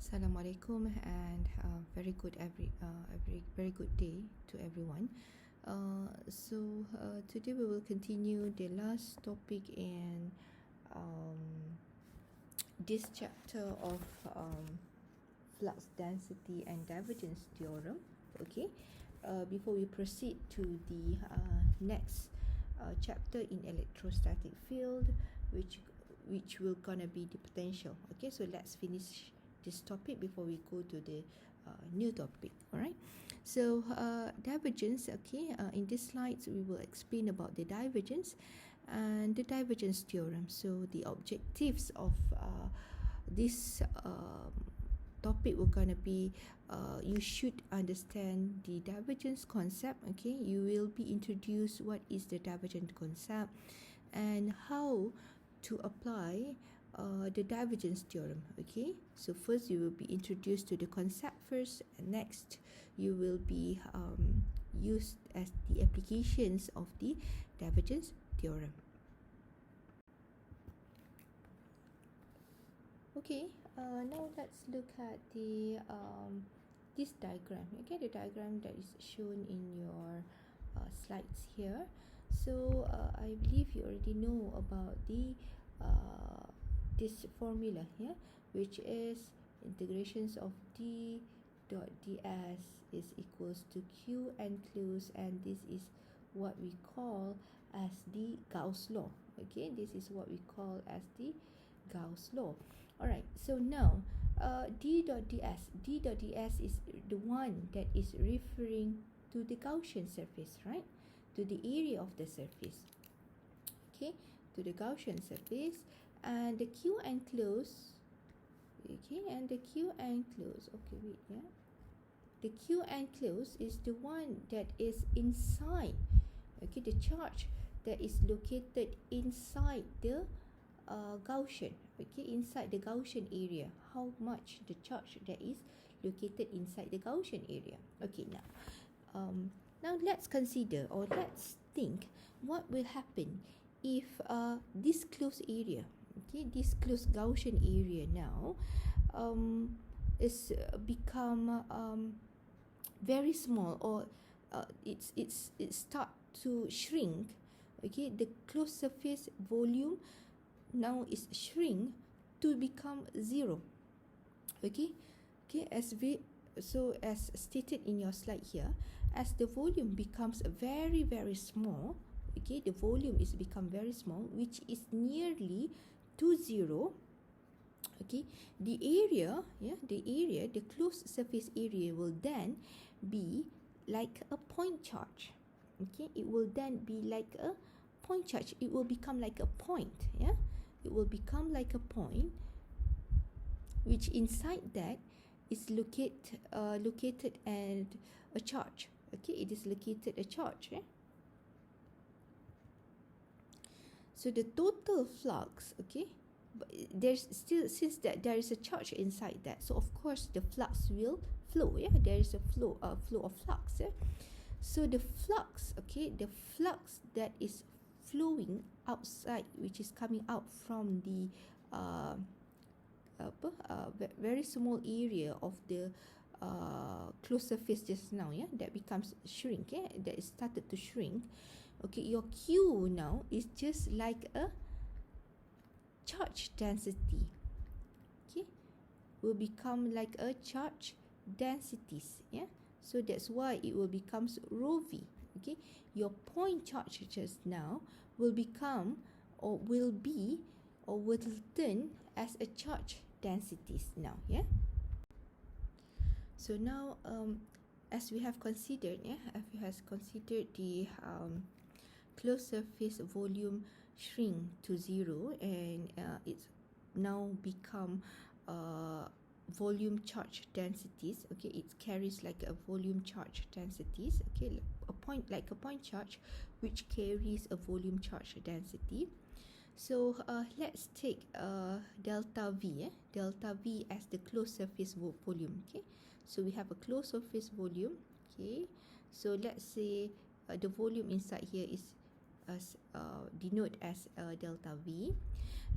Assalamualaikum and very good day to everyone. Today we will continue the last topic in this chapter of flux density and divergence theorem. Okay, before we proceed to the next chapter in electrostatic field, which will gonna be the potential. Okay, so let's finish this topic before we go to the new topic. All right, so divergence. Okay, in this slides we will explain about the divergence and the divergence theorem. So the objectives of this topic will gonna be you should understand the divergence concept. Okay, you will be introduced what is the divergence concept and how to apply the divergence theorem. Okay, so first you will be introduced to the concept first, and next you will be used as the applications of the divergence theorem. Okay, now let's look at the this diagram. Okay, the diagram that is shown in your slides here. So I believe you already know about the this formula here, which is integrations of d dot ds is equals to q enclosed, and this is what we call as the Gauss law. Okay, this is what we call as the Gauss law. Alright, so now d dot ds is the one that is referring to the Gaussian surface, right? To the area of the surface. Okay, to the Gaussian surface, and the q enclosed. Okay, and the q enclosed. Okay, wait, yeah. The q enclosed is the one that is inside. Okay, the charge that is located inside the Gaussian. Okay, inside the Gaussian area. How much the charge that is located inside the Gaussian area? Okay, now let's consider, or let's think what will happen if this closed area, okay, this closed Gaussian area now is become very small, or it start to shrink. Okay, the closed surface volume now is shrink to become 0. Okay, as stated in your slide here, as the volume becomes very small, okay, the volume is become very small, which is nearly to 0. Okay, the closed surface area will then be like a point charge. Okay, it will then be like a point charge. It will become like a point. Yeah, it will become like a point, which inside that is located and a charge. Okay, it is located a charge. Yeah? So the total flux, okay, but there's still, since that there is a charge inside that, so of course the flux will flow. Yeah, there is a flow of flux. Yeah? So the flux, okay, the flux that is flowing outside, which is coming out from the very small area of the closed surface just now, yeah, that becomes shrink, yeah, that is started to shrink. Okay, your Q now is just like a charge density. Okay, will become like a charge densities, yeah. So that's why it will becomes rho v. Okay, your point charge just now will become, or will be, or will turn as a charge densities now. Yeah. So now, as we have considered, yeah, as we have considered the closed surface volume shrink to 0, and it's now become volume charge densities. Okay, it carries like a volume charge densities. Okay, a point charge which carries a volume charge density. So let's take delta V, delta V as the closed surface volume. Okay, so we have a closed surface volume. Okay, so let's say the volume inside here is denote as delta V,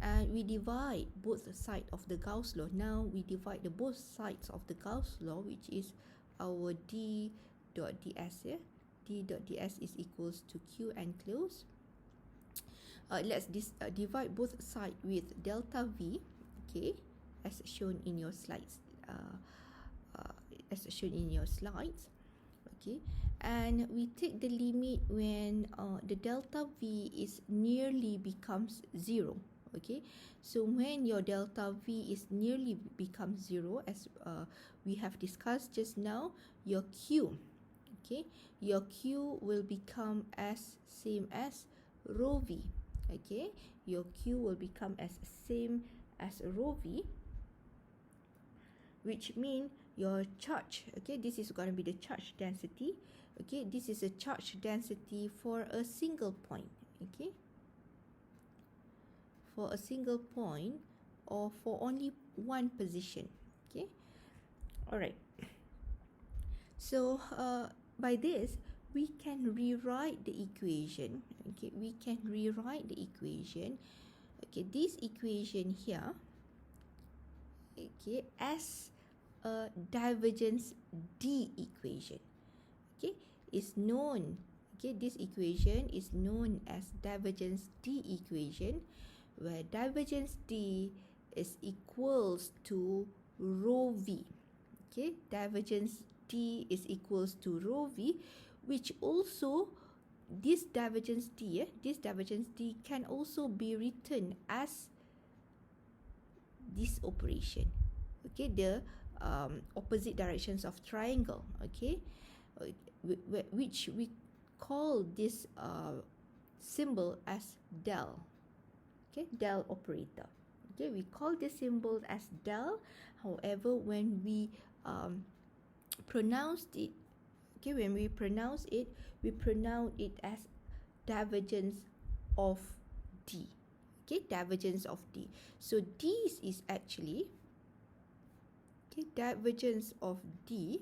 and we divide both sides of the Gauss law. Now we divide the both sides of the Gauss law, which is our d dot ds here. D dot ds is equals to q enclosed. Let's divide both sides with delta V, okay, as shown in your slides. Okay, and we take the limit when the delta V is nearly becomes 0. Okay, so when your delta V is nearly becomes 0, as we have discussed just now, your Q, okay, your Q will become as same as rho V. Okay, your Q will become as same as rho V, which mean your charge, okay, this is going to be the charge density. Okay, this is a charge density for a single point. Okay, for a single point or for only one position. Okay, all right. So by this we can rewrite the equation. Okay, we can rewrite the equation. Okay, this equation here, okay, as a divergence D equation. Okay, is known. Okay, this equation is known as divergence D equation, where divergence D is equals to rho V. Okay, divergence D is equals to rho V, which also this divergence D can also be written as this operation. Okay, the opposite directions of triangle. Okay, which we call this symbol as del. Okay, del operator. Okay, we call this symbol as del. However, when we pronounce it, okay, when we pronounce it as divergence of D. Okay, divergence of D. So this is actually, okay, divergence of D.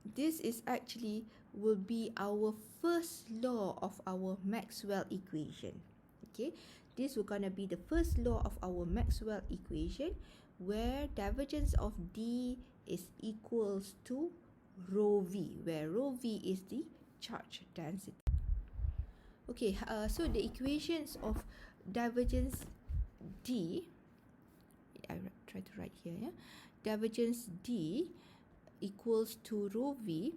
This is actually will be our first law of our Maxwell equation. Okay, this will gonna be the first law of our Maxwell equation, where divergence of D is equals to rho V, where rho V is the charge density. Okay, so the equations of divergence D, I try to write here, yeah? Divergence D equals to rho V,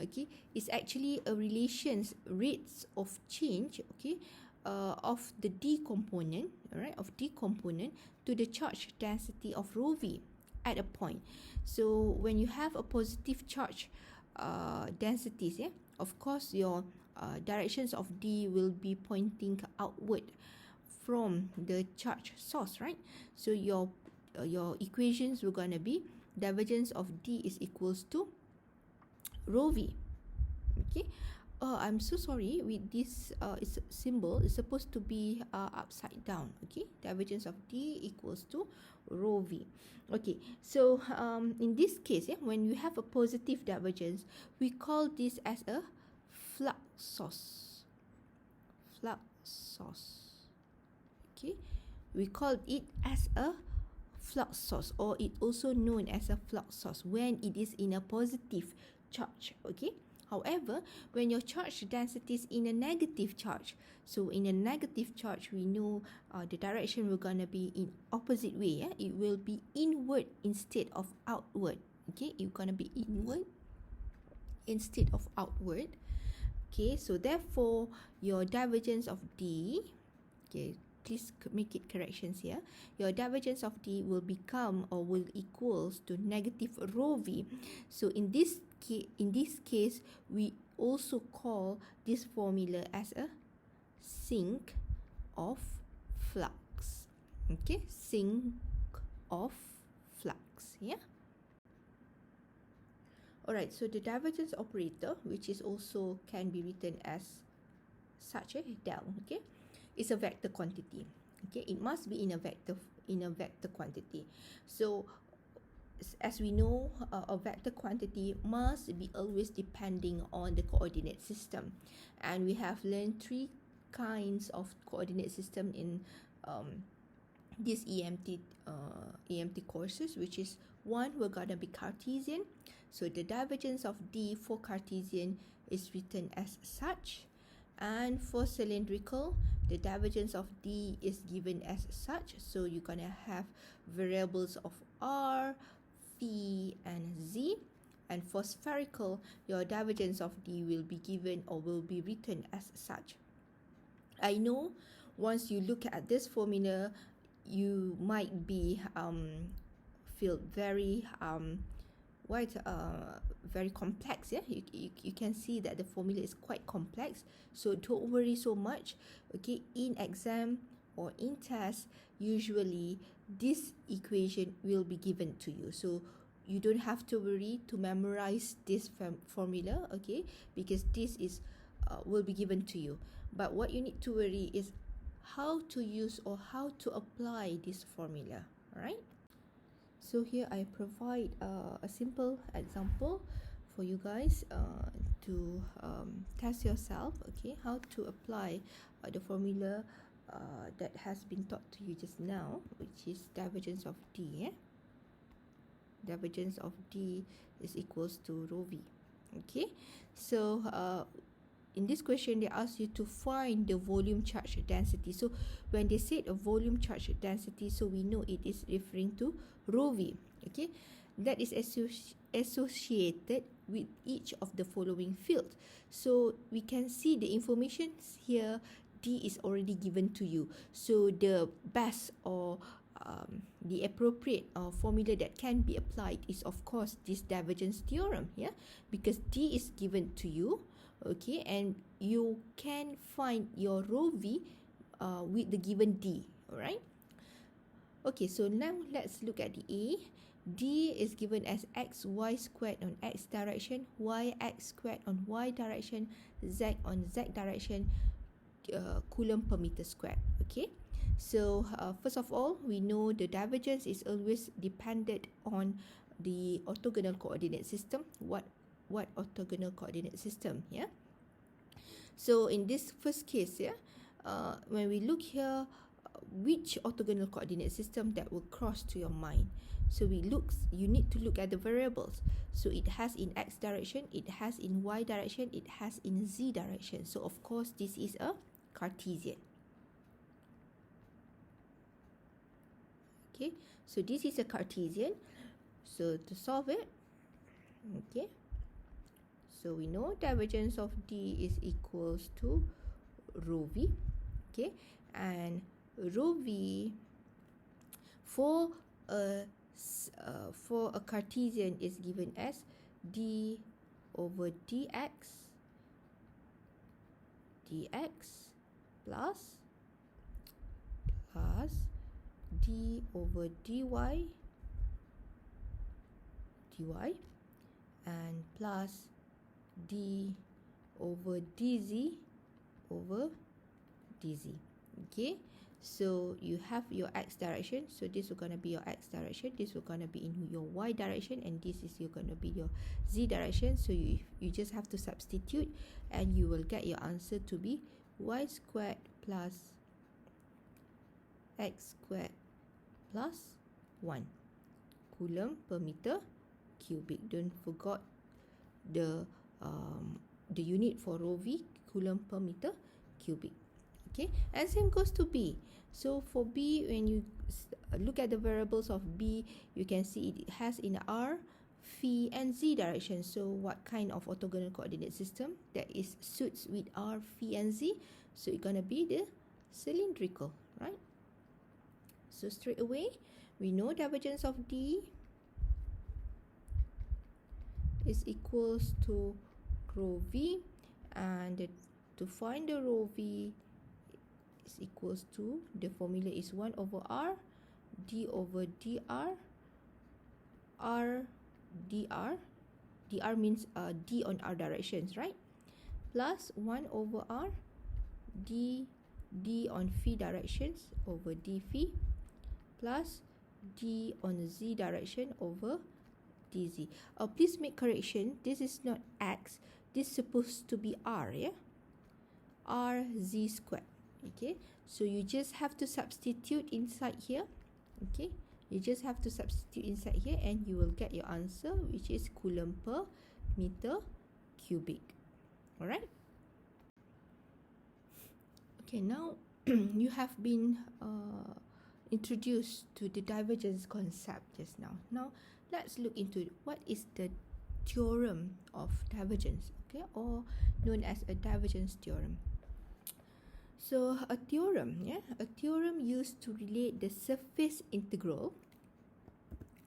okay, is actually a relations rates of change, okay, of the D component, alright, of D component to the charge density of rho V at a point. So when you have a positive charge densities, yeah, of course your directions of D will be pointing outward from the charge source, right? So your equations were going to be divergence of D is equals to rho V. Okay, I'm so sorry, with this symbol is supposed to be upside down. Okay, divergence of D equals to rho V. Okay, so in this case, yeah, when you have a positive divergence, we call this as a flux source. Flux source. Okay, we call it as a flux source, or it also known as a flux source when it is in a positive charge. Okay, however, when your charge density is in a negative charge, so in a negative charge, we know the direction we're gonna be in opposite way. Yeah, it will be inward instead of outward. Okay, it's gonna be inward instead of outward. Okay, so therefore your divergence of D, okay, please make it corrections here. Your divergence of D will become or will equals to negative rho V. So in this case, we also call this formula as a sink of flux. Okay, sink of flux. Yeah. Alright, so the divergence operator, which is also can be written as such a del. Okay, is a vector quantity. Okay, it must be in a vector quantity. So as we know, a vector quantity must be always depending on the coordinate system, and we have learned three kinds of coordinate system in this EMT courses, which is one, we're gonna be Cartesian. So the divergence of D for Cartesian is written as such, and for cylindrical, the divergence of D is given as such. So you're gonna have variables of R, Phi, and Z. And for spherical, your divergence of D will be given or will be written as such. I know once you look at this formula, you might be feel very very complex. Yeah, you can see that the formula is quite complex, so don't worry so much. Okay, in exam or in test, usually this equation will be given to you, so you don't have to worry to memorize this formula, okay, because this is will be given to you. But what you need to worry is how to use or how to apply this formula. All right, so here I provide a simple example for you guys to test yourself, okay, how to apply the formula that has been taught to you just now, which is divergence of D. Yeah? Divergence of D is equals to rho V. Okay, so in this question they ask you to find the volume charge density. So when they said a volume charge density, so we know it is referring to rho V. Okay, that is associated with each of the following fields. So we can see the information here. D is already given to you, so the best or the appropriate formula that can be applied is of course this divergence theorem, yeah, because D is given to you, okay, and you can find your rho V with the given D. All right, okay, so now let's look at the A. D is given as xy squared on x direction, y x squared on y direction, z on z direction, coulomb per meter squared. Okay, so first of all, we know the divergence is always dependent on the orthogonal coordinate system. What orthogonal coordinate system? Yeah, so in this first case, yeah, when we look here, which orthogonal coordinate system that will cross to your mind? So you need to look at the variables. So it has in x direction, it has in y direction, it has in z direction. So of course this is a Cartesian. Okay, so this is a Cartesian. So to solve it, okay, so we know divergence of D is equals to rho V. Okay, and rho V for a Cartesian is given as D over dx plus D over dy and plus D over dz over dz. Okay, so you have your x direction, so this is going to be your x direction, this is going to be in your y direction, and this is going to be your z direction. So you just have to substitute and you will get your answer to be y squared plus x squared plus 1 coulomb per meter cubic. Don't forget the unit for rho V, coulomb per meter cubic. Okay, and same goes to B. So for B, when you look at the variables of B, you can see it has in R, Phi, and Z direction. So what kind of orthogonal coordinate system that is suits with R, Phi, and Z? So it's gonna be the cylindrical, right? So straight away, we know divergence of D is equals to rho V, and to find the rho V is equals to, the formula is 1 over R, D over dr, R dr, dr means D on R directions, right? Plus 1 over R, D on phi directions over d phi, plus d on the z direction over dz. Please make correction. This is not x. This is supposed to be r, yeah? R z squared. Okay, so you just have to substitute inside here. Okay, you just have to substitute inside here and you will get your answer, which is coulomb per meter cubic. All right. Okay, now you have been introduced to the divergence concept just now. Now let's look into what is the theorem of divergence, okay, or known as a divergence theorem. So a theorem, a theorem used to relate the surface integral,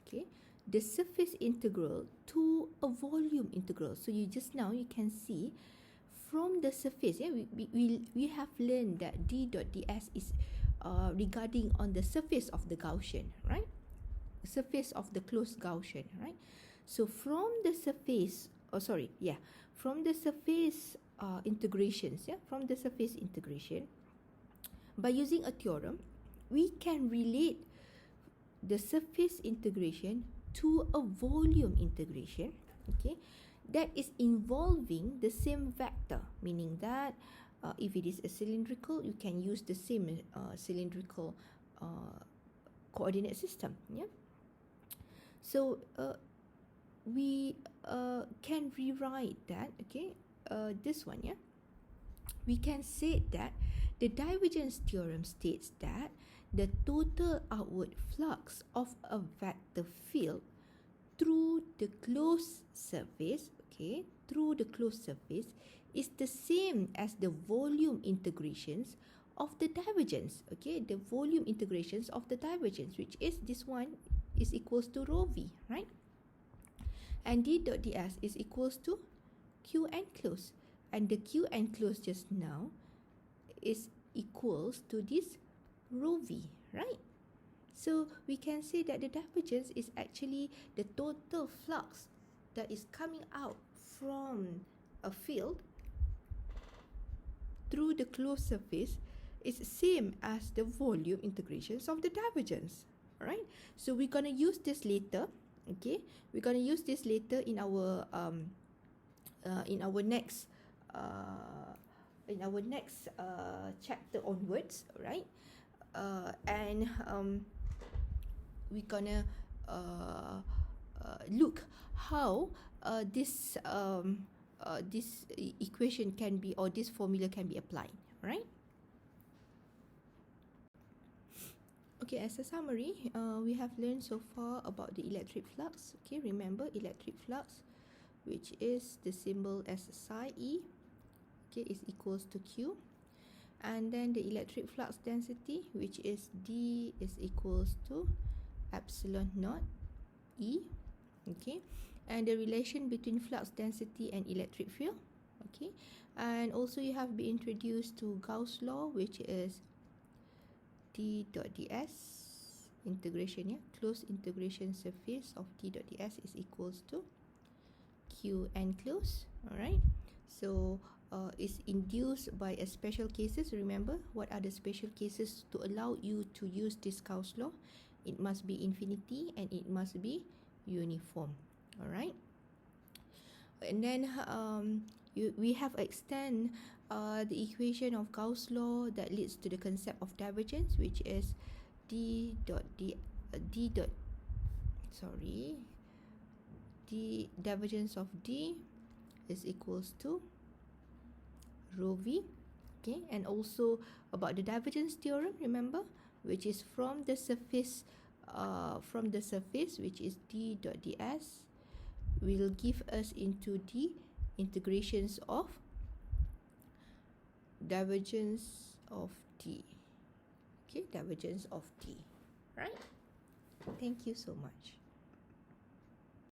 okay, the surface integral to a volume integral. So you can see from the surface, we have learned that d dot ds is regarding on the surface of the Gaussian, right? Surface of the closed Gaussian, right? So from the surface, from the surface integrations, from the surface integration, by using a theorem, we can relate the surface integration to a volume integration, okay, that is involving the same vector, meaning that if it is a cylindrical, you can use the same cylindrical coordinate system, yeah. So we can rewrite that, okay, this one, yeah. We can say that the divergence theorem states that the total outward flux of a vector field through the closed surface, okay, through the closed surface is the same as the volume integrations of the divergence, okay, the volume integrations of the divergence, which is this one is equals to rho v, right? And d dot ds is equals to q enclosed, and the q enclosed just now is equals to this rho v, right? So we can say that the divergence is actually the total flux that is coming out from a field through the closed surface is same as the volume integrations of the divergence, right? So we're gonna use this later, okay? We're gonna use this later in our next chapter onwards, right? And we're gonna look how this equation can be, or this formula can be applied, right? Okay, as a summary, we have learned so far about the electric flux. Okay, remember electric flux, which is the symbol as psi e, okay, is equals to q, and then the electric flux density, which is d is equals to epsilon naught e, okay, and the relation between flux density and electric field, okay, and also you have been introduced to Gauss law, which is d dot ds integration, yeah, closed integration surface of d dot ds is equals to q enclosed. All right, so is induced by a special cases. Remember, what are the special cases to allow you to use this Gauss law? It must be infinity and it must be uniform. All right, and then we have extend the equation of Gauss law that leads to the concept of divergence, which is the divergence of d is equals to rho v, okay, and also about the divergence theorem, remember, which is from the surface, which is d dot ds, will give us into the integrations of divergence of d, okay, divergence of d, right? Thank you so much.